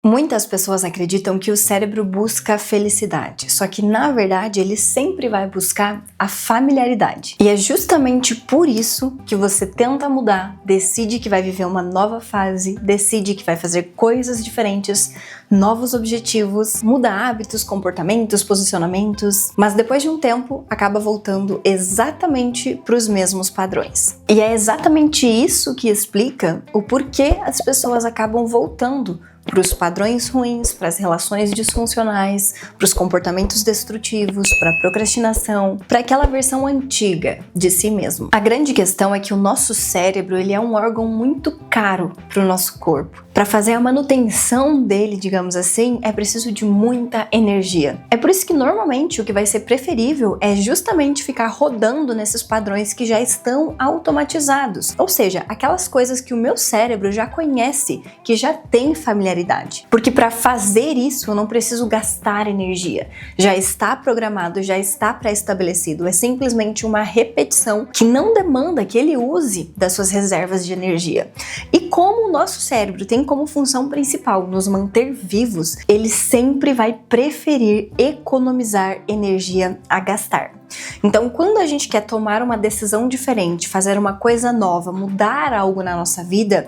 Muitas pessoas acreditam que o cérebro busca a felicidade, só que na verdade ele sempre vai buscar a familiaridade. E é justamente por isso que você tenta mudar, decide que vai viver uma nova fase, decide que vai fazer coisas diferentes, novos objetivos, muda hábitos, comportamentos, posicionamentos, mas depois de um tempo acaba voltando exatamente para os mesmos padrões. E é exatamente isso que explica o porquê as pessoas acabam voltando para os padrões ruins, para as relações disfuncionais, para os comportamentos destrutivos, para a procrastinação, para aquela versão antiga de si mesmo. A grande questão é que o nosso cérebro ele é um órgão muito caro para o nosso corpo. Para fazer a manutenção dele, digamos assim, é preciso de muita energia. É por isso que normalmente o que vai ser preferível é justamente ficar rodando nesses padrões que já estão automatizados. Ou seja, aquelas coisas que o meu cérebro já conhece, que já tem familiaridade. Porque para fazer isso eu não preciso gastar energia. Já está programado, já está pré-estabelecido. É simplesmente uma repetição que não demanda que ele use das suas reservas de energia. E como o nosso cérebro tem como função principal nos manter vivos, ele sempre vai preferir economizar energia a gastar. Então, quando a gente quer tomar uma decisão diferente, fazer uma coisa nova, mudar algo na nossa vida,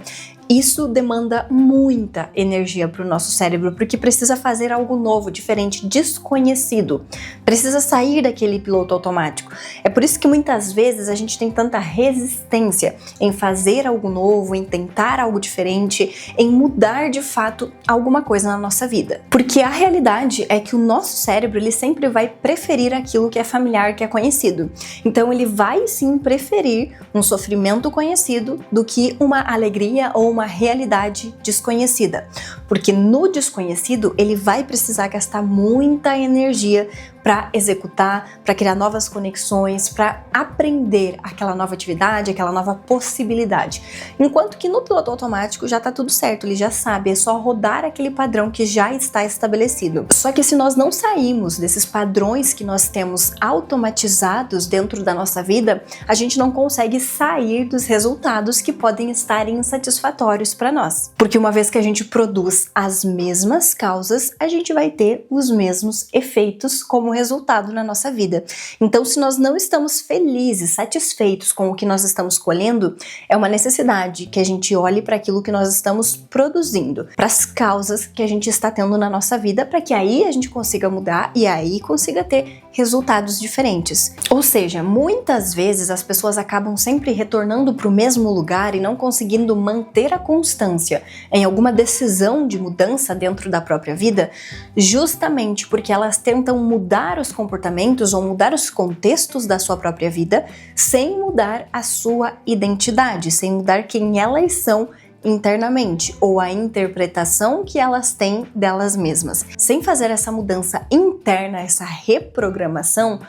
isso demanda muita energia para o nosso cérebro, porque precisa fazer algo novo, diferente, desconhecido. Precisa sair daquele piloto automático. É por isso que muitas vezes a gente tem tanta resistência em fazer algo novo, em tentar algo diferente, em mudar de fato alguma coisa na nossa vida. Porque a realidade é que o nosso cérebro ele sempre vai preferir aquilo que é familiar, que é conhecido. Então ele vai sim preferir um sofrimento conhecido do que uma alegria ou uma realidade desconhecida, porque no desconhecido ele vai precisar gastar muita energia para executar, para criar novas conexões, para aprender aquela nova atividade, aquela nova possibilidade. Enquanto que no piloto automático já está tudo certo, ele já sabe, é só rodar aquele padrão que já está estabelecido. Só que se nós não sairmos desses padrões que nós temos automatizados dentro da nossa vida, a gente não consegue sair dos resultados que podem estar insatisfatórios para nós. Porque uma vez que a gente produz as mesmas causas, a gente vai ter os mesmos efeitos como resultado na nossa vida. Então, se nós não estamos felizes, satisfeitos com o que nós estamos colhendo, é uma necessidade que a gente olhe para aquilo que nós estamos produzindo, para as causas que a gente está tendo na nossa vida, para que aí a gente consiga mudar e aí consiga ter resultados diferentes. Ou seja, muitas vezes as pessoas acabam sempre retornando para o mesmo lugar e não conseguindo manter a constância em alguma decisão de mudança dentro da própria vida, justamente porque elas tentam mudar os comportamentos ou mudar os contextos da sua própria vida sem mudar a sua identidade, sem mudar quem elas são internamente ou a interpretação que elas têm delas mesmas. Sem fazer essa mudança interna, essa reprogramação,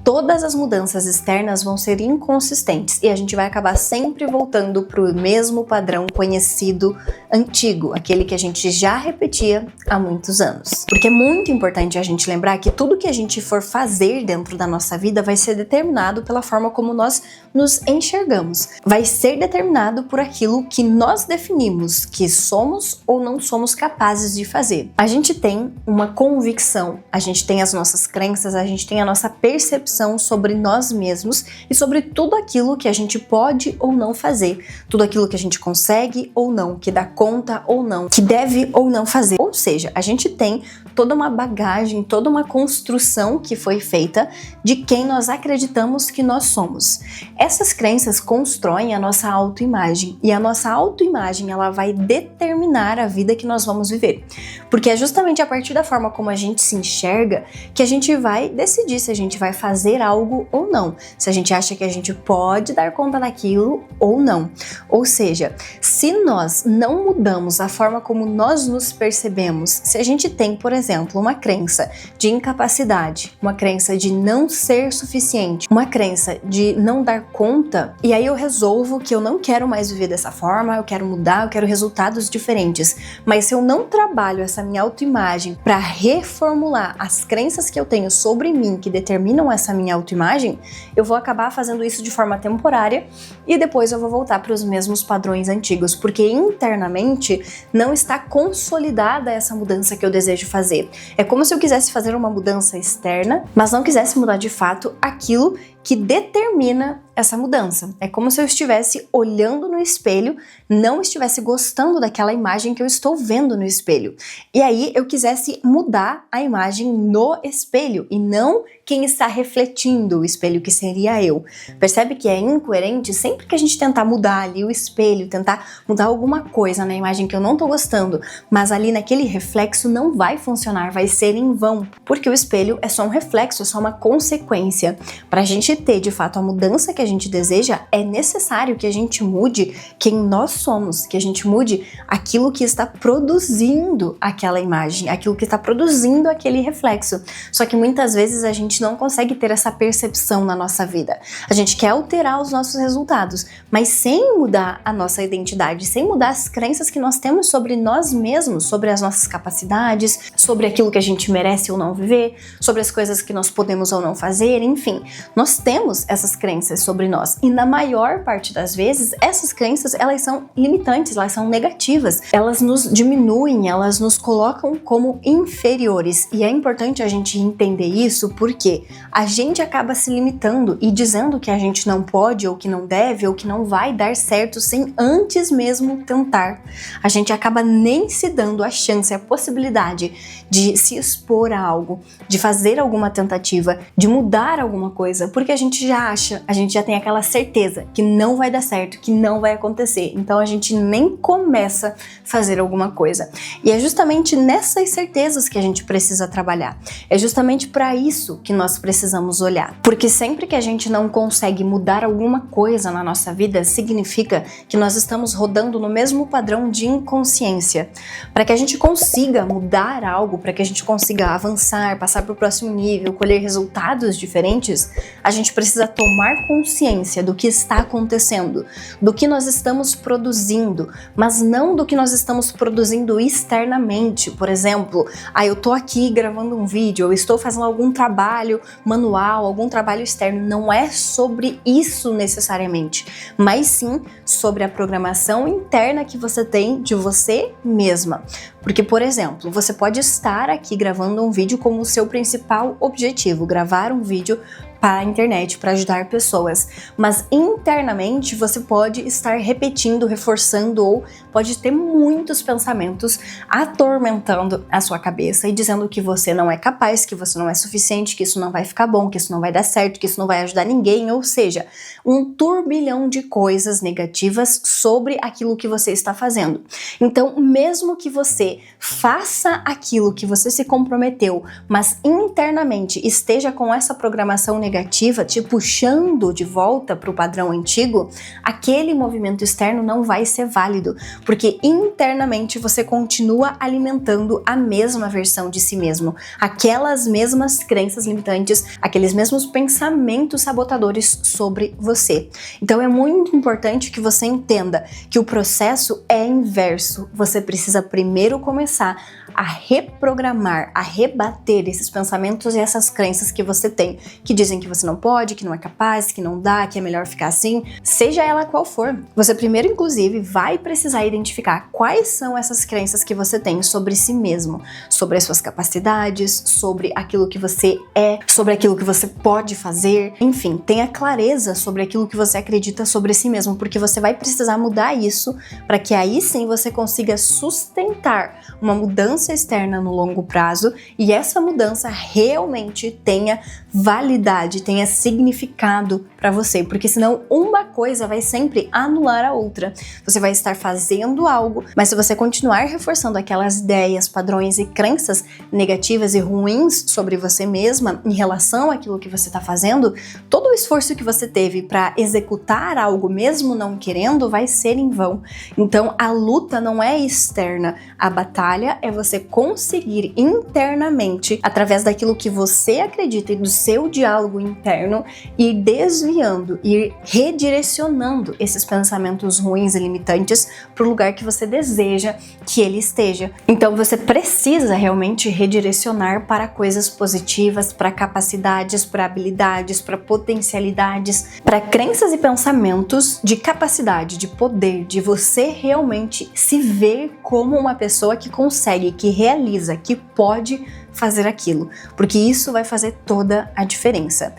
todas as mudanças externas vão ser inconsistentes e a gente vai acabar sempre voltando para o mesmo padrão conhecido antigo, aquele que a gente já repetia há muitos anos. Porque é muito importante a gente lembrar que tudo que a gente for fazer dentro da nossa vida vai ser determinado pela forma como nós nos enxergamos. Vai ser determinado por aquilo que nós definimos que somos ou não somos capazes de fazer. A gente tem uma convicção, a gente tem as nossas crenças, a gente tem a nossa percepção sobre nós mesmos e sobre tudo aquilo que a gente pode ou não fazer, tudo aquilo que a gente consegue ou não, que dá conta ou não, que deve ou não fazer. Ou seja, a gente tem toda uma bagagem, toda uma construção que foi feita de quem nós acreditamos que nós somos. Essas crenças constroem a nossa autoimagem e a nossa autoimagem ela vai determinar a vida que nós vamos viver. Porque é justamente a partir da forma como a gente se enxerga que a gente vai decidir se a gente vai fazer algo ou não, se a gente acha que a gente pode dar conta daquilo ou não. Ou seja, se nós não mudamos a forma como nós nos percebemos, se a gente tem, por exemplo, exemplo, uma crença de incapacidade, uma crença de não ser suficiente, uma crença de não dar conta, e aí eu resolvo que eu não quero mais viver dessa forma, eu quero mudar, eu quero resultados diferentes. Mas se eu não trabalho essa minha autoimagem para reformular as crenças que eu tenho sobre mim, que determinam essa minha autoimagem, eu vou acabar fazendo isso de forma temporária e depois eu vou voltar para os mesmos padrões antigos, porque internamente não está consolidada essa mudança que eu desejo fazer. É como se eu quisesse fazer uma mudança externa, mas não quisesse mudar de fato aquilo que determina essa mudança. É como se eu estivesse olhando no espelho, não estivesse gostando daquela imagem que eu estou vendo no espelho. E aí eu quisesse mudar a imagem no espelho e não quem está refletindo o espelho, que seria eu. Percebe que é incoerente? Sempre que a gente tentar mudar ali o espelho, tentar mudar alguma coisa na imagem que eu não tô gostando, mas ali naquele reflexo não vai funcionar, vai ser em vão, porque o espelho é só um reflexo, é só uma consequência. Para a gente ter de fato a mudança que a gente deseja, é necessário que a gente mude quem nós somos, que a gente mude aquilo que está produzindo aquela imagem, aquilo que está produzindo aquele reflexo. Só que muitas vezes a gente não consegue ter essa percepção na nossa vida. A gente quer alterar os nossos resultados, mas sem mudar a nossa identidade, sem mudar as crenças que nós temos sobre nós mesmos, sobre as nossas capacidades, sobre aquilo que a gente merece ou não viver, sobre as coisas que nós podemos ou não fazer, enfim. Nós temos essas crenças sobre nós e na maior parte das vezes essas crenças elas são limitantes, elas são negativas, elas nos diminuem, elas nos colocam como inferiores e é importante a gente entender isso porque a gente acaba se limitando e dizendo que a gente não pode ou que não deve ou que não vai dar certo sem antes mesmo tentar. A gente acaba nem se dando a chance, a possibilidade de se expor a algo, de fazer alguma tentativa, de mudar alguma coisa, porque a gente já acha, a gente já tem aquela certeza que não vai dar certo, que não vai acontecer. Então a gente nem começa a fazer alguma coisa. E é justamente nessas certezas que a gente precisa trabalhar. É justamente para isso que nós precisamos olhar. Porque sempre que a gente não consegue mudar alguma coisa na nossa vida, significa que nós estamos rodando no mesmo padrão de inconsciência. Para que a gente consiga mudar algo, para que a gente consiga avançar, passar para o próximo nível, colher resultados diferentes, a gente precisa tomar consciência do que está acontecendo, do que nós estamos produzindo, mas não do que nós estamos produzindo externamente. Por exemplo, eu tô aqui gravando um vídeo, eu estou fazendo algum trabalho manual, algum trabalho externo. Não é sobre isso necessariamente, mas sim sobre a programação interna que você tem de você mesma. Porque, por exemplo, você pode estar aqui gravando um vídeo como o seu principal objetivo, gravar um vídeo para a internet, para ajudar pessoas, mas internamente você pode estar repetindo, reforçando ou pode ter muitos pensamentos atormentando a sua cabeça e dizendo que você não é capaz, que você não é suficiente, que isso não vai ficar bom, que isso não vai dar certo, que isso não vai ajudar ninguém, ou seja, um turbilhão de coisas negativas sobre aquilo que você está fazendo. Então, mesmo que você faça aquilo que você se comprometeu, mas internamente esteja com essa programação negativa, te puxando de volta para o padrão antigo, aquele movimento externo não vai ser válido, porque internamente você continua alimentando a mesma versão de si mesmo, aquelas mesmas crenças limitantes, aqueles mesmos pensamentos sabotadores sobre você. Então é muito importante que você entenda que o processo é inverso. Você precisa primeiro começar a reprogramar, a rebater esses pensamentos e essas crenças que você tem, que dizem que você não pode, que não é capaz, que não dá, que é melhor ficar assim, seja ela qual for. Você primeiro, inclusive, vai precisar identificar quais são essas crenças que você tem sobre si mesmo, sobre as suas capacidades, sobre aquilo que você é, sobre aquilo que você pode fazer, enfim, tenha clareza sobre aquilo que você acredita sobre si mesmo, porque você vai precisar mudar isso para que aí sim você consiga sustentar uma mudança externa no longo prazo e essa mudança realmente tenha validade, tenha significado para você, porque senão uma coisa vai sempre anular a outra. Você vai estar fazendo algo, mas se você continuar reforçando aquelas ideias, padrões e crenças negativas e ruins sobre você mesma em relação àquilo que você está fazendo, todo o esforço que você teve para executar algo mesmo não querendo vai ser em vão. Então a luta não é externa, a batalha é você você conseguir internamente, através daquilo que você acredita e do seu diálogo interno, ir desviando, ir redirecionando esses pensamentos ruins e limitantes para o lugar que você deseja que ele esteja. Então você precisa realmente redirecionar para coisas positivas, para capacidades, para habilidades, para potencialidades, para crenças e pensamentos de capacidade, de poder, de você realmente se ver como uma pessoa que consegue, que realiza, que pode fazer aquilo, porque isso vai fazer toda a diferença.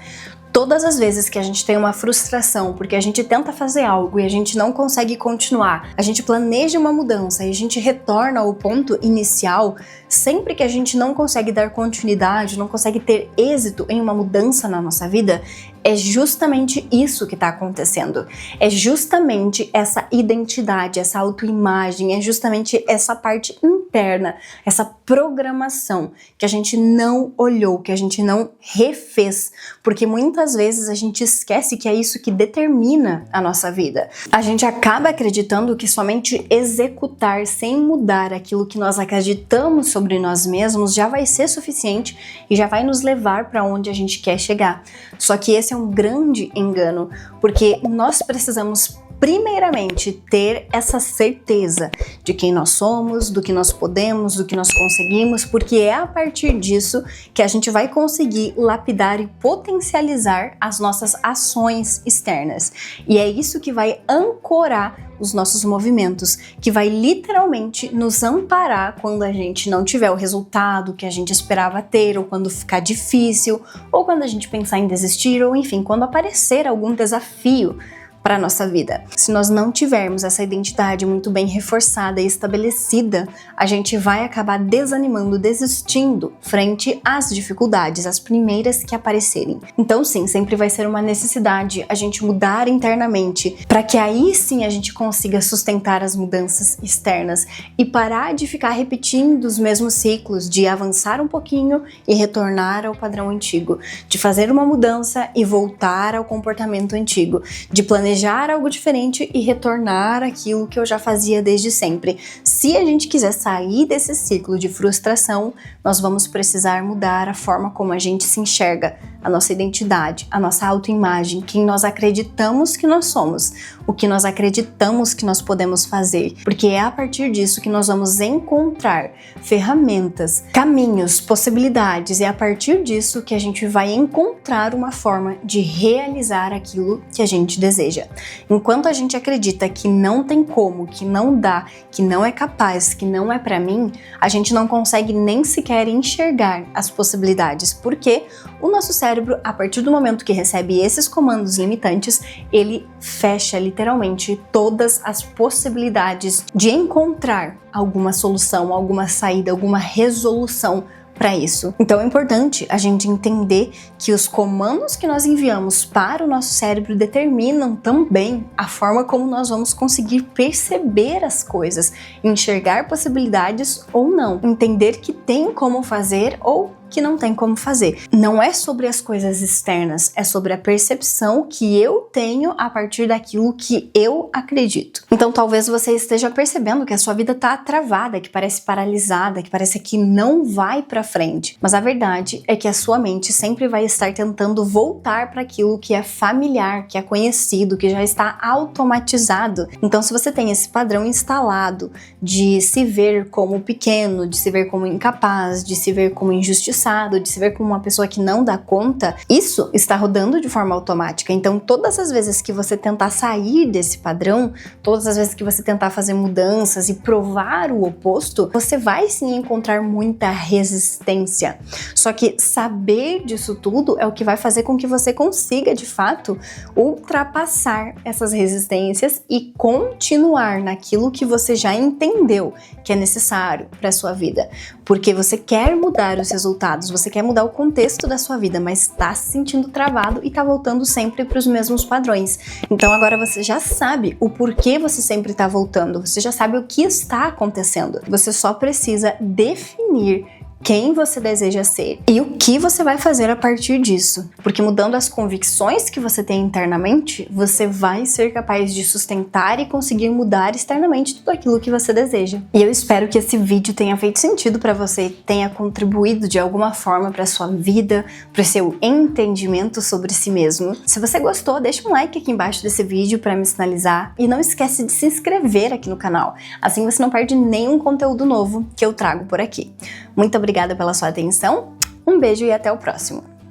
Todas as vezes que a gente tem uma frustração porque a gente tenta fazer algo e a gente não consegue continuar, a gente planeja uma mudança e a gente retorna ao ponto inicial, sempre que a gente não consegue dar continuidade, não consegue ter êxito em uma mudança na nossa vida, é justamente isso que está acontecendo. É justamente essa identidade, essa autoimagem, é justamente essa parte interna, essa programação que a gente não olhou, que a gente não refez, porque muitas vezes a gente esquece que é isso que determina a nossa vida. A gente acaba acreditando que somente executar sem mudar aquilo que nós acreditamos sobre nós mesmos já vai ser suficiente e já vai nos levar para onde a gente quer chegar. Só que esse é um grande engano, porque nós precisamos primeiramente ter essa certeza de quem nós somos, do que nós podemos, do que nós conseguimos, porque é a partir disso que a gente vai conseguir lapidar e potencializar as nossas ações externas. E é isso que vai ancorar os nossos movimentos, que vai literalmente nos amparar quando a gente não tiver o resultado que a gente esperava ter, ou quando ficar difícil, ou quando a gente pensar em desistir, ou enfim, quando aparecer algum desafio para a nossa vida. Se nós não tivermos essa identidade muito bem reforçada e estabelecida, a gente vai acabar desanimando, desistindo frente às dificuldades, as primeiras que aparecerem. Então sim, sempre vai ser uma necessidade a gente mudar internamente, para que aí sim a gente consiga sustentar as mudanças externas e parar de ficar repetindo os mesmos ciclos, de avançar um pouquinho e retornar ao padrão antigo, de fazer uma mudança e voltar ao comportamento antigo, de planejar algo diferente e retornar àquilo que eu já fazia desde sempre. Se a gente quiser sair desse ciclo de frustração, nós vamos precisar mudar a forma como a gente se enxerga, a nossa identidade, a nossa autoimagem, quem nós acreditamos que nós somos, o que nós acreditamos que nós podemos fazer, porque é a partir disso que nós vamos encontrar ferramentas, caminhos, possibilidades, e é a partir disso que a gente vai encontrar uma forma de realizar aquilo que a gente deseja. Enquanto a gente acredita que não tem como, que não dá, que não é capaz, que não é pra mim, a gente não consegue nem sequer enxergar as possibilidades, porque o nosso cérebro, a partir do momento que recebe esses comandos limitantes, ele fecha literalmente todas as possibilidades de encontrar alguma solução, alguma saída, alguma resolução para isso. Então é importante a gente entender que os comandos que nós enviamos para o nosso cérebro determinam também a forma como nós vamos conseguir perceber as coisas, enxergar possibilidades ou não, entender que tem como fazer ou que não tem como fazer. Não é sobre as coisas externas, é sobre a percepção que eu tenho a partir daquilo que eu acredito. Então talvez você esteja percebendo que a sua vida tá travada, que parece paralisada, que parece que não vai para frente. Mas a verdade é que a sua mente sempre vai estar tentando voltar para aquilo que é familiar, que é conhecido, que já está automatizado. Então se você tem esse padrão instalado de se ver como pequeno, de se ver como incapaz, de se ver como injustiçado, de se ver como uma pessoa que não dá conta, isso está rodando de forma automática. Então todas as vezes que você tentar sair desse padrão, todas as vezes que você tentar fazer mudanças e provar o oposto, você vai sim encontrar muita resistência. Só que saber disso tudo é o que vai fazer com que você consiga de fato ultrapassar essas resistências e continuar naquilo que você já entendeu que é necessário para a sua vida. Porque você quer mudar os resultados, você quer mudar o contexto da sua vida, mas está se sentindo travado e está voltando sempre para os mesmos padrões. Então agora você já sabe o porquê você sempre está voltando, você já sabe o que está acontecendo. Você só precisa definir quem você deseja ser e o que você vai fazer a partir disso. Porque mudando as convicções que você tem internamente, você vai ser capaz de sustentar e conseguir mudar externamente tudo aquilo que você deseja. E eu espero que esse vídeo tenha feito sentido para você, tenha contribuído de alguma forma para sua vida, para o seu entendimento sobre si mesmo. Se você gostou, deixa um like aqui embaixo desse vídeo para me sinalizar e não esquece de se inscrever aqui no canal. Assim você não perde nenhum conteúdo novo que eu trago por aqui. Muito obrigada pela sua atenção, um beijo e até o próximo!